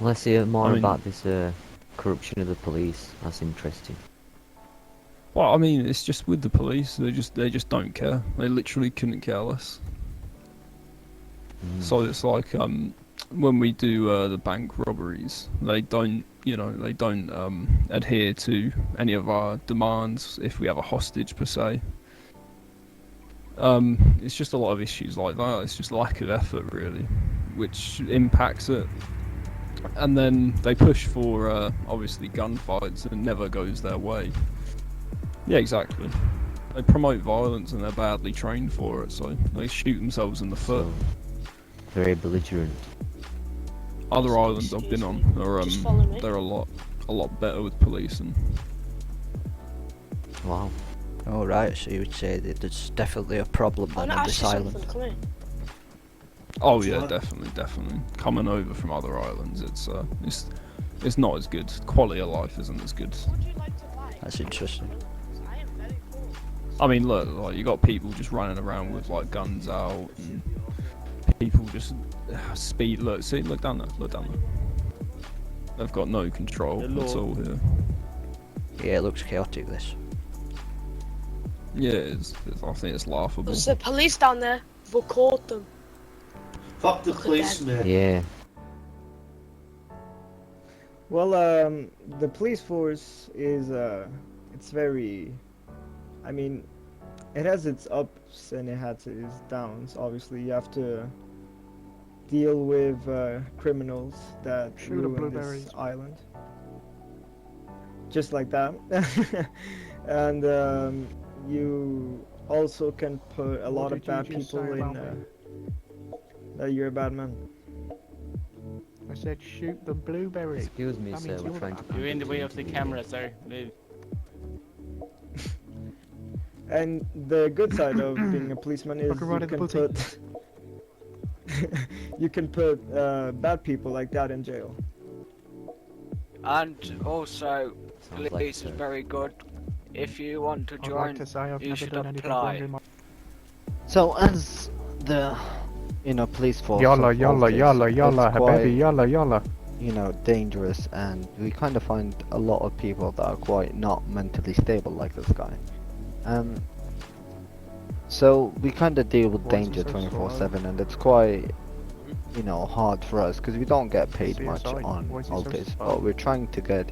Let's hear more I mean, about this corruption of the police. That's interesting. well, I mean, it's just with the police. They just don't care. They literally couldn't care less. Mm. So it's like when we do the bank robberies, they don't adhere to any of our demands if we have a hostage per se. It's just a lot of issues like that. It's just lack of effort really, which impacts it. And then they push for obviously gunfights, and it never goes their way. Yeah, exactly. They promote violence and they're badly trained for it, so they shoot themselves in the foot. So very belligerent. Other islands I've been on are Just follow me. they're a lot better with policing. Wow. Oh right, so you would say that there's definitely a problem I then wanna on ask this you island. something. Come here. Oh yeah, definitely. Coming over from other islands, it's not as good. Quality of life isn't as good. Would you like to buy? That's interesting. I am very poor. I mean, look, like you got people just running around with like guns out, and people just speed. Look down there, look down there. They've got no control at all here. Yeah, it looks chaotic this. Yeah, I think it's laughable. There's the police down there. We'll caught them. Fuck the Look at police, that. man. Yeah. Well, the police force is, it's very, I mean, it has its ups and it has its downs. Obviously, you have to deal with criminals that ruin this island. Just like that. And you also can put a lot of bad people in. That you're a bad man. I said shoot the blueberry. Excuse me, That sir. means We're you're trying to. the- You're in the way of the continue. camera, sir. Move. And the good side of being a policeman is Fucking right you in the can pussy. put you can put bad people like that in jail. And also, Sounds like police is so. very good. If you want to I'd join, like to say I've you never should done anything apply. wrong in my So as the police force Yalla of yalla Altis, yalla yalla it's quite, habibi yalla yalla. dangerous, and we kind of find a lot of people that are quite not mentally stable like this guy. So we kind of deal with Why is danger he so 24/7, and it's quite hard for us because we don't get paid much CSI, on why is he so Altis, slow? but we're trying to get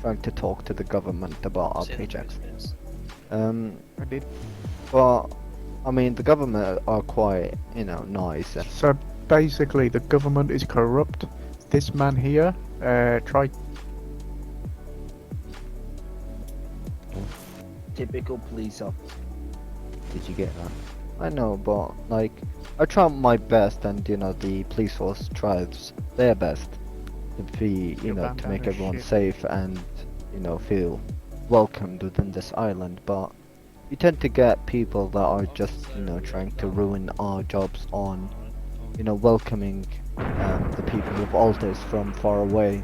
trying to talk to the government about our paychecks. I did. But I mean the government are quite nice. And So basically the government is corrupt. This man here tried. Typical police officer. Did you get that? I know, but like I try my best, and the police force tries their best to be Your to bandana make everyone shit. safe and feel welcomed within this island. But you tend to get people that are just trying to ruin our jobs on welcoming the people of Altis from far away.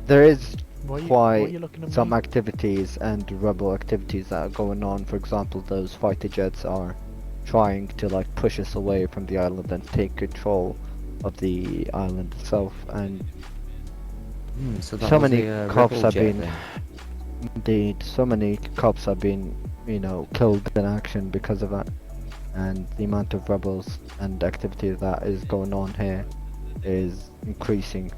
There is Why are you quite looking at some me? activities and rebel activities that are going on. For example, those fighter jets are trying to like push us away from the island and take control of the island itself. And So that so was many a, cops rebel have jet been, then. indeed, so many cops have been, killed in action because of that. And the amount of rebels and activity that is going on here is increasing.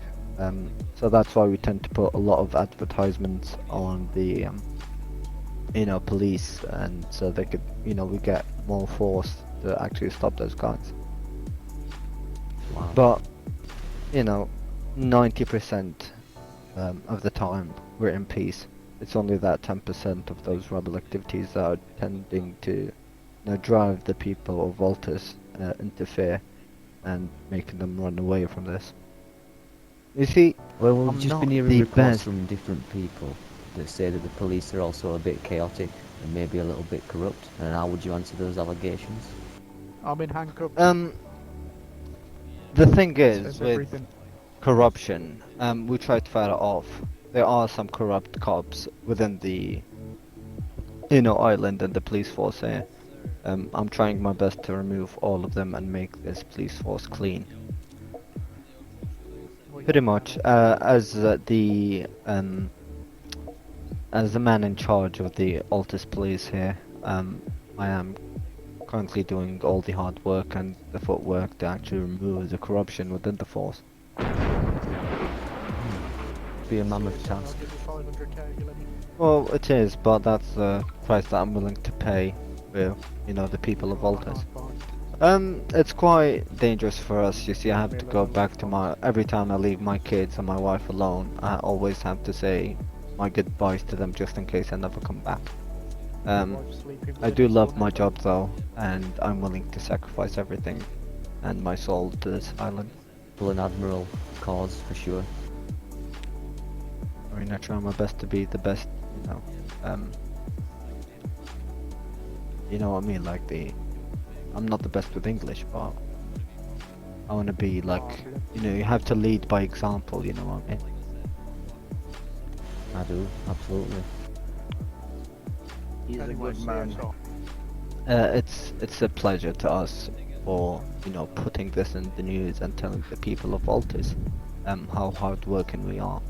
So that's why we tend to put a lot of advertisements on the police, and so they could we get more force to actually stop those guys. Wow. But 90% of the time we're in peace. It's only that 10% of those rebel activities that are tending to drive the people of Altis into fear and making them run away from this. You see, Well, we've I'm just not been hearing the reports best. from different people that say that the police are also a bit chaotic and maybe a little bit corrupt. And how would you answer those allegations? I'm in handcuffs. The thing is Says with everything. corruption, we try to fight it off. There are some corrupt cops within the island and the police force here. I'm trying my best to remove all of them and make this police force clean. Pretty much. As the man in charge of the Altis police here, I am currently doing all the hard work and the footwork to actually remove the corruption within the force. Be a mammoth task. Well, it is, but that's the price that I'm willing to pay with, the people of Altis. It's quite dangerous for us. You see, I have to go back to every time I leave my kids and my wife alone, I always have to say my goodbyes to them just in case I never come back. I do love my job though, and I'm willing to sacrifice everything and my soul to this island. Well, an admiral cause for sure. I mean, I try my best to be the best, you know what I mean, like I'm not the best with English, but I want to be like, you have to lead by example, you know what I mean? I do, absolutely. He's a good man. It's a pleasure to us for, putting this in the news and telling the people of Altis, how hard-working we are.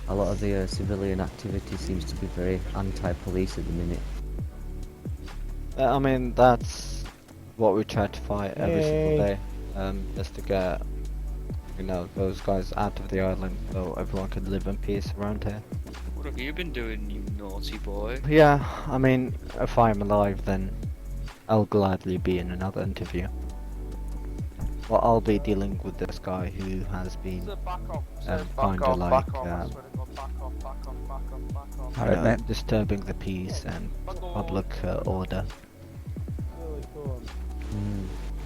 A lot of the civilian activity seems to be very anti-police at the minute. I mean, that's what we try to fight every single day, just to get, those guys out of the island so everyone can live in peace around here. What have you been doing, you naughty boy? Yeah, I mean, if I'm alive, then I'll gladly be in another interview. Well, I'll be dealing with this guy who has been kinda like disturbing the peace and public order.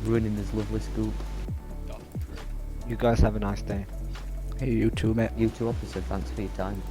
Ruining this lovely scoop. You guys have a nice day. Hey, you too, mate. You too, officer, thanks for your time.